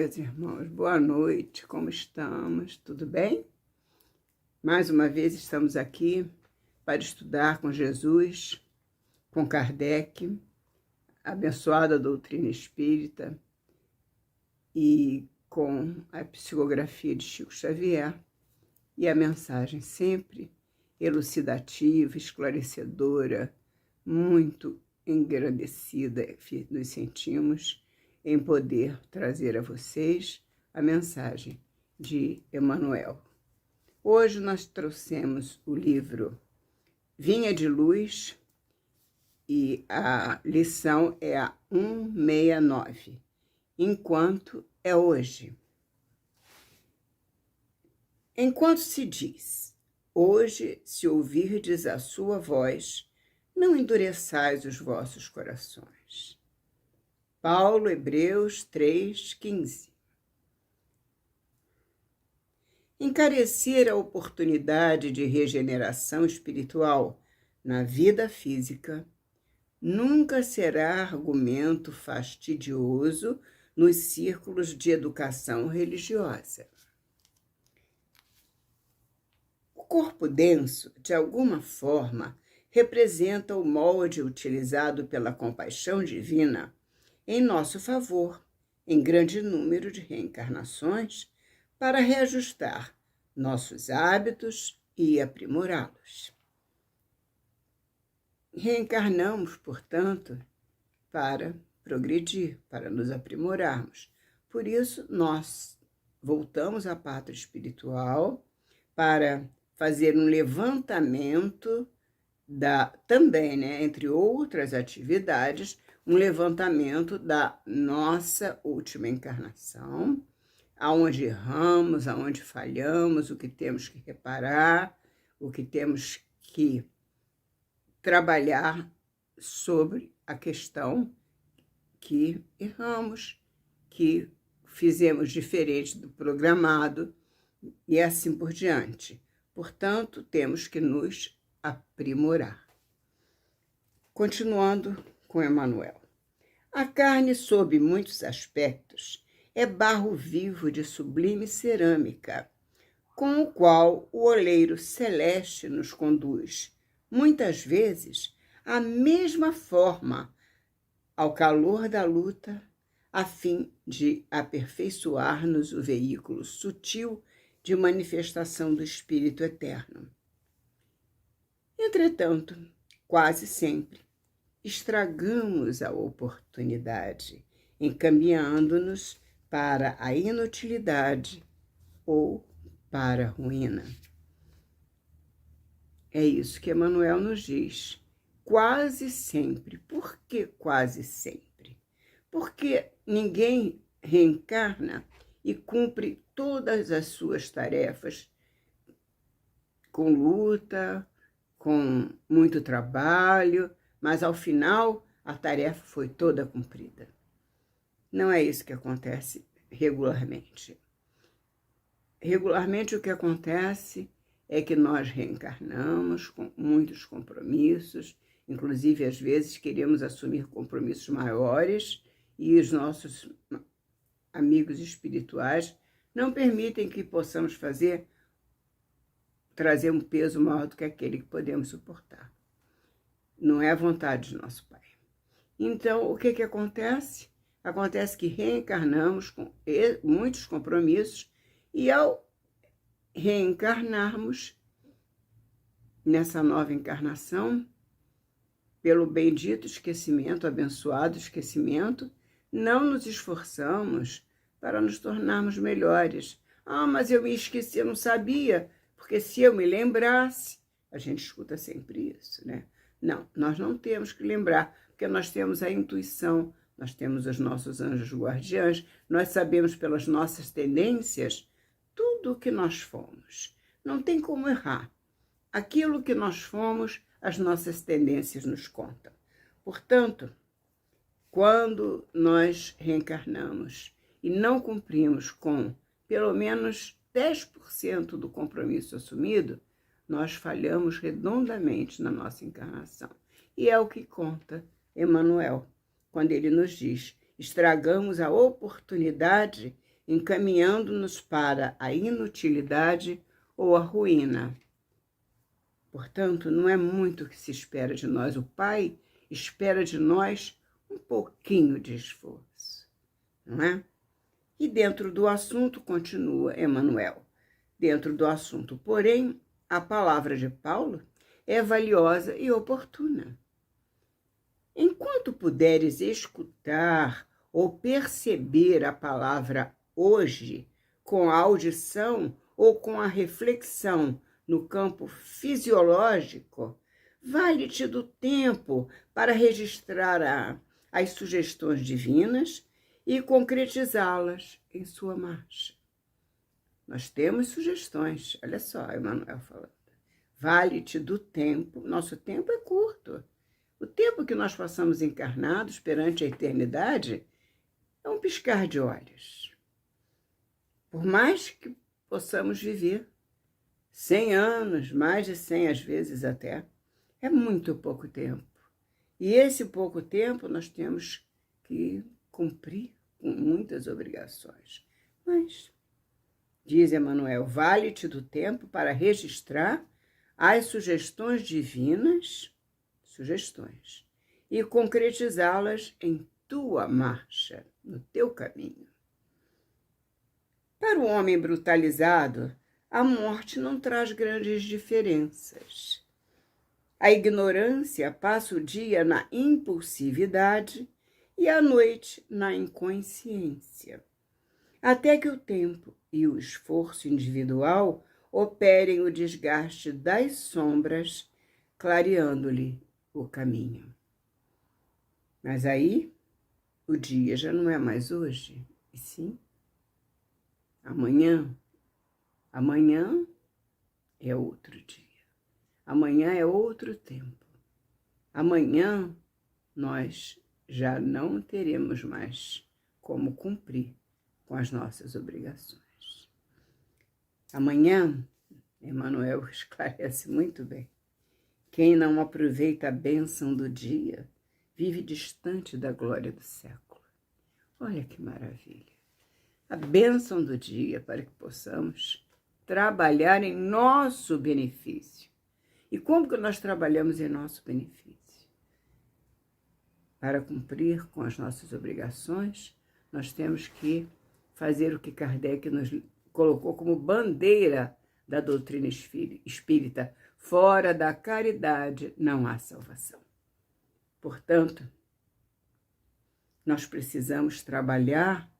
meus irmãos, boa noite, como estamos? Tudo bem? Mais uma vez estamos aqui para estudar com Jesus, com Kardec, a abençoada doutrina espírita e com a psicografia de Chico Xavier e a mensagem sempre elucidativa, esclarecedora, muito engrandecida, nos sentimos em poder trazer a vocês a mensagem de Emmanuel. Hoje nós trouxemos o livro Vinha de Luz e a lição é a 169, Enquanto é hoje. Enquanto se diz, hoje se ouvirdes a sua voz, não endureçais os vossos corações. Paulo, Hebreus 3:15. Encarecer a oportunidade de regeneração espiritual na vida física nunca será argumento fastidioso nos círculos de educação religiosa. O corpo denso, de alguma forma, representa o molde utilizado pela compaixão divina em nosso favor, em grande número de reencarnações, para reajustar nossos hábitos e aprimorá-los. Reencarnamos, portanto, para progredir, para nos aprimorarmos. Por isso, nós voltamos à pátria espiritual para fazer um levantamento também, entre outras atividades, um levantamento da nossa última encarnação, aonde erramos, aonde falhamos, o que temos que reparar, o que temos que trabalhar sobre a questão que erramos, que fizemos diferente do programado e assim por diante. Portanto, temos que nos aprimorar. Continuando com Emmanuel. A carne, sob muitos aspectos, é barro vivo de sublime cerâmica, com o qual o oleiro celeste nos conduz, muitas vezes, à mesma forma, ao calor da luta, a fim de aperfeiçoar-nos o veículo sutil de manifestação do Espírito Eterno. Entretanto, quase sempre, estragamos a oportunidade, encaminhando-nos para a inutilidade ou para a ruína. É isso que Emmanuel nos diz. Quase sempre. Por que quase sempre? Porque ninguém reencarna e cumpre todas as suas tarefas com luta, com muito trabalho, mas ao final a tarefa foi toda cumprida. Não é isso que acontece regularmente. Regularmente o que acontece é que nós reencarnamos com muitos compromissos, inclusive às vezes queremos assumir compromissos maiores e os nossos amigos espirituais não permitem que possamos trazer um peso maior do que aquele que podemos suportar. Não é a vontade de nosso Pai. Então, o que acontece? Acontece que reencarnamos com muitos compromissos e ao reencarnarmos nessa nova encarnação, pelo bendito esquecimento, abençoado esquecimento, não nos esforçamos para nos tornarmos melhores. Mas eu me esqueci, eu não sabia, porque se eu me lembrasse, a gente escuta sempre isso, né? Não, nós não temos que lembrar, porque nós temos a intuição, nós temos os nossos anjos guardiães, nós sabemos pelas nossas tendências tudo o que nós fomos. Não tem como errar. Aquilo que nós fomos, as nossas tendências nos contam. Portanto, quando nós reencarnamos e não cumprimos com pelo menos 10% do compromisso assumido, nós falhamos redondamente na nossa encarnação. E é o que conta Emmanuel, quando ele nos diz, estragamos a oportunidade encaminhando-nos para a inutilidade ou a ruína. Portanto, não é muito o que se espera de nós. O Pai espera de nós um pouquinho de esforço, não é? E dentro do assunto, continua Emmanuel, dentro do assunto, porém, a palavra de Paulo é valiosa e oportuna. Enquanto puderes escutar ou perceber a palavra hoje, com a audição ou com a reflexão no campo fisiológico, vale-te do tempo para registrar as sugestões divinas e concretizá-las em sua marcha. Nós temos sugestões, olha só, Emmanuel falando. Vale-te do tempo, nosso tempo é curto. O tempo que nós passamos encarnados perante a eternidade é um piscar de olhos. Por mais que possamos viver 100 anos, mais de 100 às vezes até, é muito pouco tempo. E esse pouco tempo nós temos que cumprir com muitas obrigações. Mas, diz Emmanuel, vale-te do tempo para registrar as sugestões divinas, e concretizá-las em tua marcha, no teu caminho. Para o homem brutalizado, a morte não traz grandes diferenças. A ignorância passa o dia na impulsividade e a noite na inconsciência, até que o tempo e o esforço individual operem o desgaste das sombras, clareando-lhe o caminho. Mas aí, o dia já não é mais hoje, e sim amanhã. Amanhã é outro dia. Amanhã é outro tempo. Amanhã nós já não teremos mais como cumprir com as nossas obrigações. Amanhã, Emmanuel esclarece muito bem. Quem não aproveita a bênção do dia vive distante da glória do século. Olha que maravilha! A bênção do dia para que possamos trabalhar em nosso benefício. E como que nós trabalhamos em nosso benefício? Para cumprir com as nossas obrigações, nós temos que fazer o que Kardec nos colocou como bandeira da doutrina espírita. Fora da caridade não há salvação. Portanto, nós precisamos trabalhar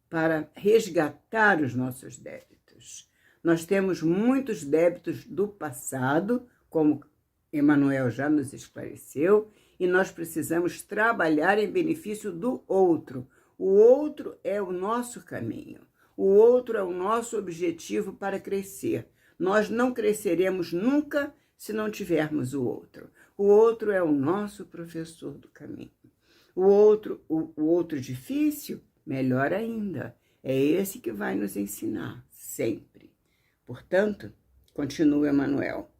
para resgatar os nossos débitos. Nós temos muitos débitos do passado, como Emmanuel já nos esclareceu, e nós precisamos trabalhar em benefício do outro. O outro é o nosso caminho. O outro é o nosso objetivo para crescer. Nós não cresceremos nunca se não tivermos o outro. O outro é o nosso professor do caminho. O outro difícil, melhor ainda, é esse que vai nos ensinar, sempre. Portanto, continua Emmanuel.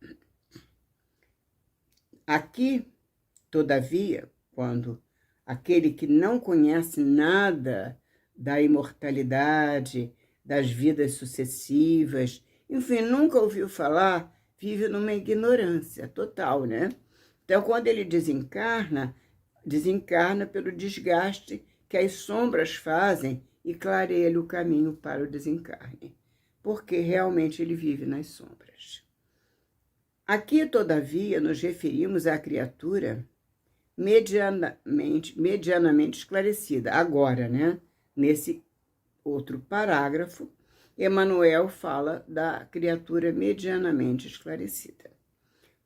Aqui, todavia, quando aquele que não conhece nada da imortalidade, das vidas sucessivas, enfim, nunca ouviu falar, vive numa ignorância total, né? Então, quando ele desencarna pelo desgaste que as sombras fazem e clareia-lhe o caminho para o desencarne, porque realmente ele vive nas sombras. Aqui, todavia, nos referimos à criatura medianamente esclarecida. Agora, né? Nesse outro parágrafo, Emmanuel fala da criatura medianamente esclarecida.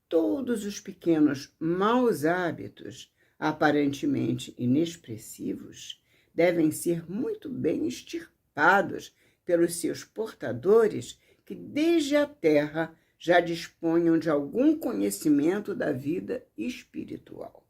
Todos os pequenos maus hábitos, aparentemente inexpressivos, devem ser muito bem extirpados pelos seus portadores que desde a terra já disponham de algum conhecimento da vida espiritual.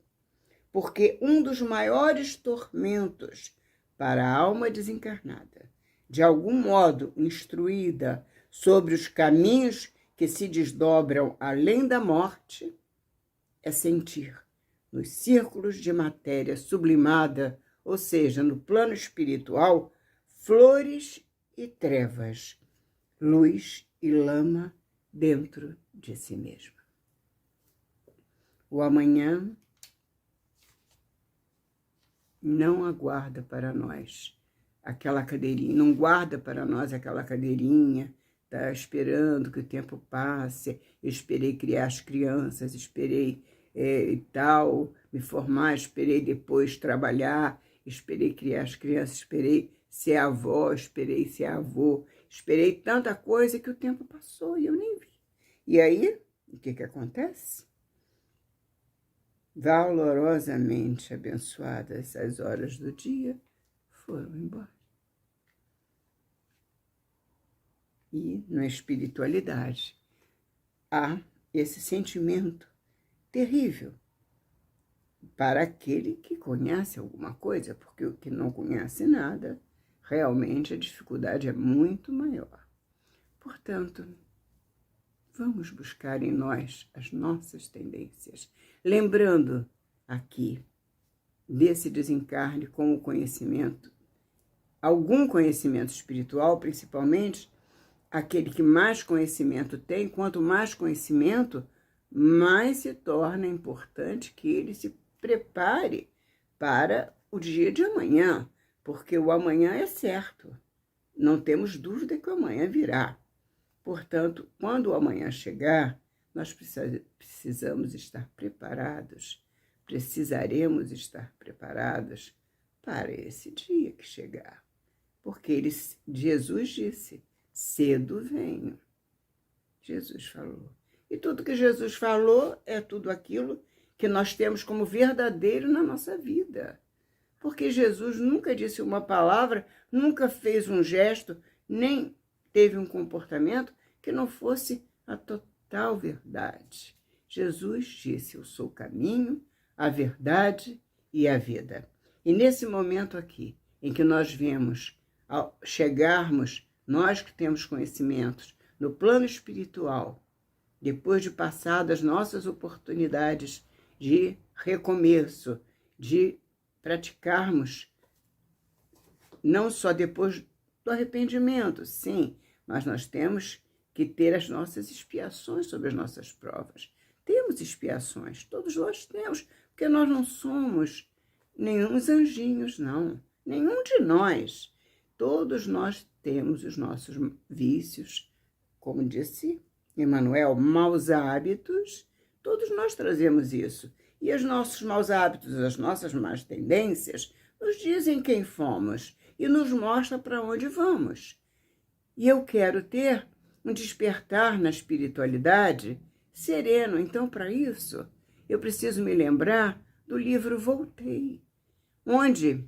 Porque um dos maiores tormentos para a alma desencarnada, de algum modo instruída sobre os caminhos que se desdobram além da morte, é sentir nos círculos de matéria sublimada, ou seja, no plano espiritual, flores e trevas, luz e lama dentro de si mesmo. O amanhã não aguarda para nós aquela cadeirinha, não guarda para nós aquela cadeirinha, tá esperando que o tempo passe. Eu esperei criar as crianças, esperei e tal, me formar, esperei depois trabalhar, esperei criar as crianças, esperei ser avó, esperei ser avô, esperei tanta coisa que o tempo passou e eu nem vi. E aí, o que acontece? Valorosamente abençoadas as horas do dia foram embora. E na espiritualidade há esse sentimento terrível para aquele que conhece alguma coisa, porque o que não conhece nada, realmente a dificuldade é muito maior. Portanto, vamos buscar em nós as nossas tendências, lembrando aqui desse desencarne com o conhecimento, algum conhecimento espiritual, principalmente aquele que mais conhecimento tem. Quanto mais conhecimento, mais se torna importante que ele se prepare para o dia de amanhã, porque o amanhã é certo, não temos dúvida que o amanhã virá. Portanto, quando o amanhã chegar, nós precisamos estar preparados, precisaremos estar preparados para esse dia que chegar. Porque Jesus disse, cedo venho. Jesus falou. E tudo que Jesus falou é tudo aquilo que nós temos como verdadeiro na nossa vida. Porque Jesus nunca disse uma palavra, nunca fez um gesto, nem teve um comportamento que não fosse a total verdade. Jesus disse, eu sou o caminho, a verdade e a vida. E nesse momento aqui, em que nós vemos, ao chegarmos, nós que temos conhecimentos, no plano espiritual, depois de passadas nossas oportunidades de recomeço, de praticarmos, não só depois do arrependimento, sim, mas nós temos que ter as nossas expiações sobre as nossas provas. Temos expiações, todos nós temos, porque nós não somos nenhum anjinhos, não. Nenhum de nós. Todos nós temos os nossos vícios, como disse Emmanuel, maus hábitos, todos nós trazemos isso. E os nossos maus hábitos, as nossas más tendências, nos dizem quem fomos e nos mostra para onde vamos. E eu quero ter um despertar na espiritualidade sereno. Então, para isso, eu preciso me lembrar do livro Voltei, onde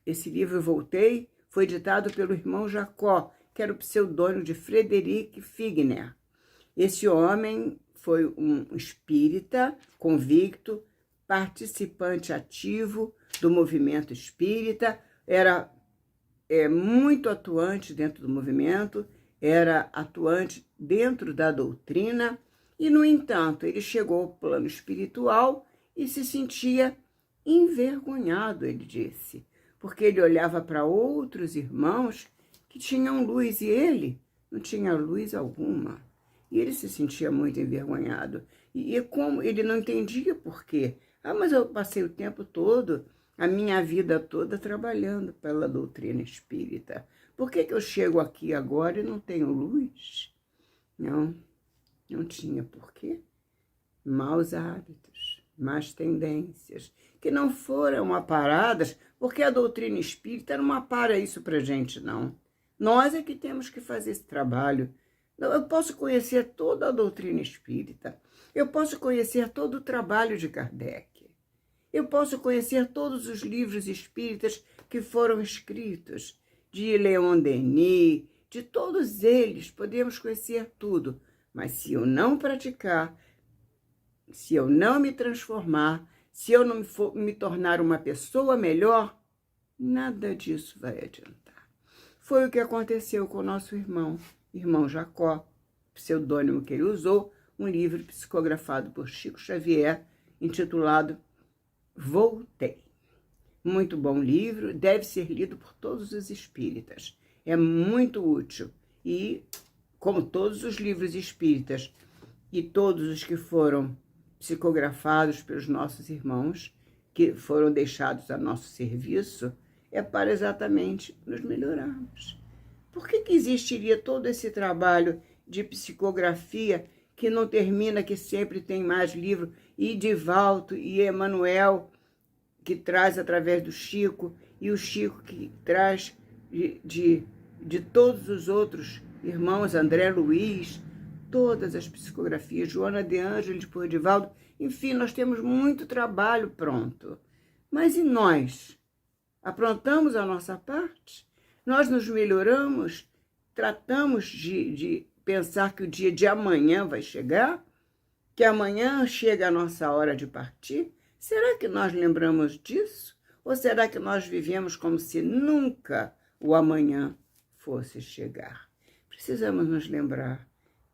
esse livro Voltei foi ditado pelo irmão Jacó, que era o pseudônimo de Frederic Figner. Esse homem foi um espírita convicto, participante ativo do movimento espírita, era muito atuante dentro do movimento, era atuante dentro da doutrina, e, no entanto, ele chegou ao plano espiritual e se sentia envergonhado, ele disse, porque ele olhava para outros irmãos que tinham luz e ele não tinha luz alguma. E ele se sentia muito envergonhado. E como ele não entendia por quê. Mas eu passei o tempo todo, a minha vida toda, trabalhando pela doutrina espírita. Por que eu chego aqui agora e não tenho luz? Não tinha porquê. Maus hábitos, más tendências, que não foram aparadas, porque a doutrina espírita não apara isso para a gente, não. Nós é que temos que fazer esse trabalho. Eu posso conhecer toda a doutrina espírita, eu posso conhecer todo o trabalho de Kardec, eu posso conhecer todos os livros espíritas que foram escritos, de Leon Denis, de todos eles, podemos conhecer tudo, mas se eu não praticar, se eu não me transformar, se eu não me tornar uma pessoa melhor, nada disso vai adiantar. Foi o que aconteceu com o nosso irmão Jacó, pseudônimo que ele usou, um livro psicografado por Chico Xavier, intitulado Voltei. Muito bom livro, deve ser lido por todos os espíritas. é muito útil. E, como todos os livros espíritas e todos os que foram psicografados pelos nossos irmãos, que foram deixados a nosso serviço, é para exatamente nos melhorarmos. Por que existiria todo esse trabalho de psicografia que não termina, que sempre tem mais livro, e Divaldo e Emanuel, que traz através do Chico, e o Chico que traz de todos os outros irmãos, André Luiz, todas as psicografias, Joana de Ângeles por Divaldo, enfim, nós temos muito trabalho pronto. Mas e nós? Aprontamos a nossa parte? Nós nos melhoramos? Tratamos de pensar que o dia de amanhã vai chegar? Que amanhã chega a nossa hora de partir? Será que nós lembramos disso? Ou será que nós vivemos como se nunca o amanhã fosse chegar? Precisamos nos lembrar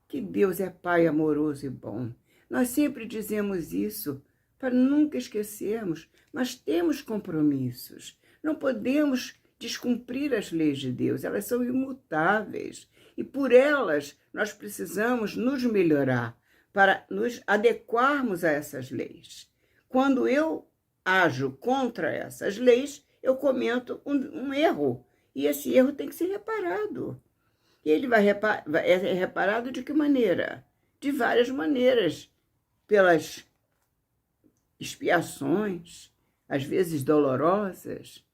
que Deus é Pai amoroso e bom. Nós sempre dizemos isso para nunca esquecermos, mas temos compromissos. Não podemos descumprir as leis de Deus, elas são imutáveis. E por elas nós precisamos nos melhorar para nos adequarmos a essas leis. Quando eu ajo contra essas leis, eu cometo um erro. E esse erro tem que ser reparado. E ele é reparado de que maneira? De várias maneiras. Pelas expiações, às vezes dolorosas.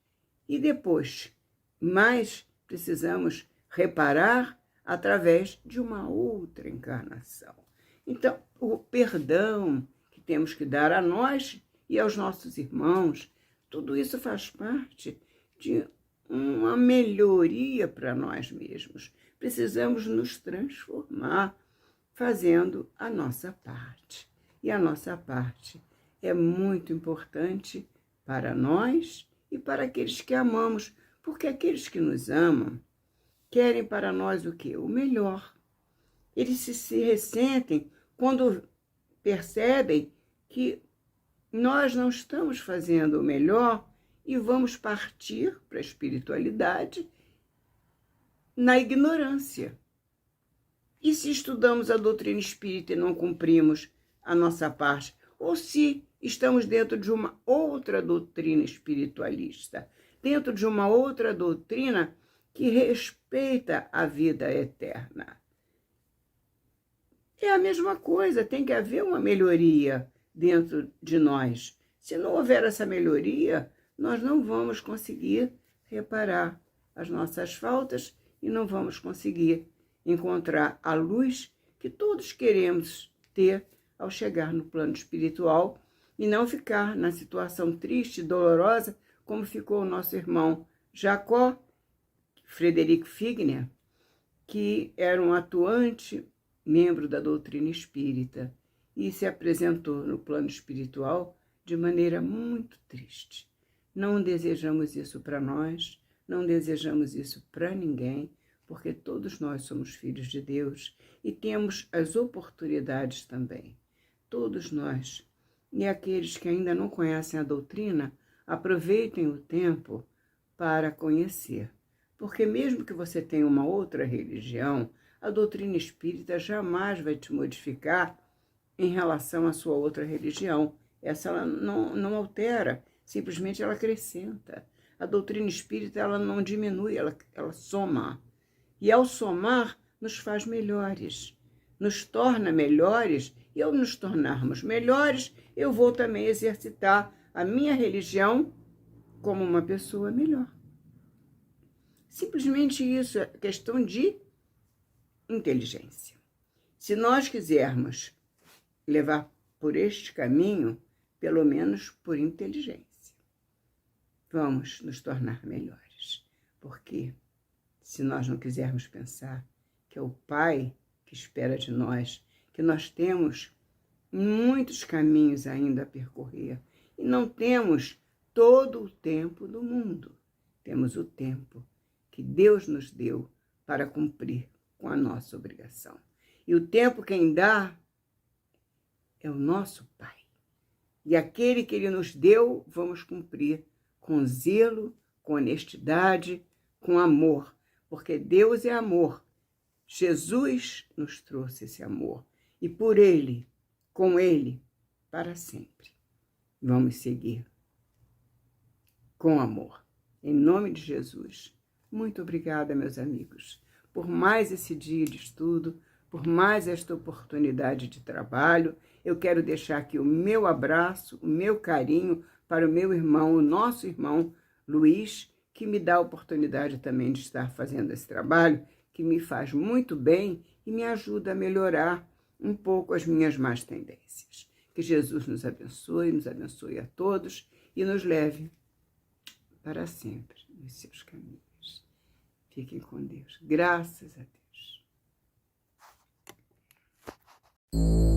E depois, mais precisamos reparar através de uma outra encarnação. Então, o perdão que temos que dar a nós e aos nossos irmãos, tudo isso faz parte de uma melhoria para nós mesmos. Precisamos nos transformar fazendo a nossa parte. E a nossa parte é muito importante para nós e para aqueles que amamos, porque aqueles que nos amam querem para nós o quê? O melhor. Eles se ressentem quando percebem que nós não estamos fazendo o melhor e vamos partir para a espiritualidade na ignorância. E se estudamos a doutrina espírita e não cumprimos a nossa parte? Ou se estamos dentro de uma outra doutrina espiritualista, dentro de uma outra doutrina que respeita a vida eterna? É a mesma coisa, tem que haver uma melhoria dentro de nós. Se não houver essa melhoria, nós não vamos conseguir reparar as nossas faltas e não vamos conseguir encontrar a luz que todos queremos ter ao chegar no plano espiritual e não ficar na situação triste e dolorosa como ficou o nosso irmão Jacó, Frederico Figner, que era um atuante membro da doutrina espírita e se apresentou no plano espiritual de maneira muito triste. Não desejamos isso para nós, não desejamos isso para ninguém, porque todos nós somos filhos de Deus e temos as oportunidades também. Todos nós. E aqueles que ainda não conhecem a doutrina, aproveitem o tempo para conhecer. Porque mesmo que você tenha uma outra religião, a doutrina espírita jamais vai te modificar em relação à sua outra religião. Essa ela não altera, simplesmente ela acrescenta. A doutrina espírita ela não diminui, ela soma. E ao somar, nos faz melhores, nos torna melhores, e ao nos tornarmos melhores, eu vou também exercitar a minha religião como uma pessoa melhor. Simplesmente isso, é questão de inteligência. Se nós quisermos levar por este caminho, pelo menos por inteligência, vamos nos tornar melhores. Porque se nós não quisermos pensar que é o Pai que espera de nós, que nós temos muitos caminhos ainda a percorrer e não temos todo o tempo do mundo. Temos o tempo que Deus nos deu para cumprir com a nossa obrigação. E o tempo quem dá é o nosso Pai. E aquele que Ele nos deu, vamos cumprir com zelo, com honestidade, com amor, porque Deus é amor. Jesus nos trouxe esse amor e por Ele, com Ele, para sempre. Vamos seguir com amor. Em nome de Jesus. Muito obrigada, meus amigos, por mais esse dia de estudo, por mais esta oportunidade de trabalho. Eu quero deixar aqui o meu abraço, o meu carinho para o meu irmão, o nosso irmão Luiz, que me dá a oportunidade também de estar fazendo esse trabalho, que me faz muito bem e me ajuda a melhorar um pouco as minhas más tendências. Que Jesus nos abençoe a todos e nos leve para sempre nos seus caminhos. Fiquem com Deus. Graças a Deus.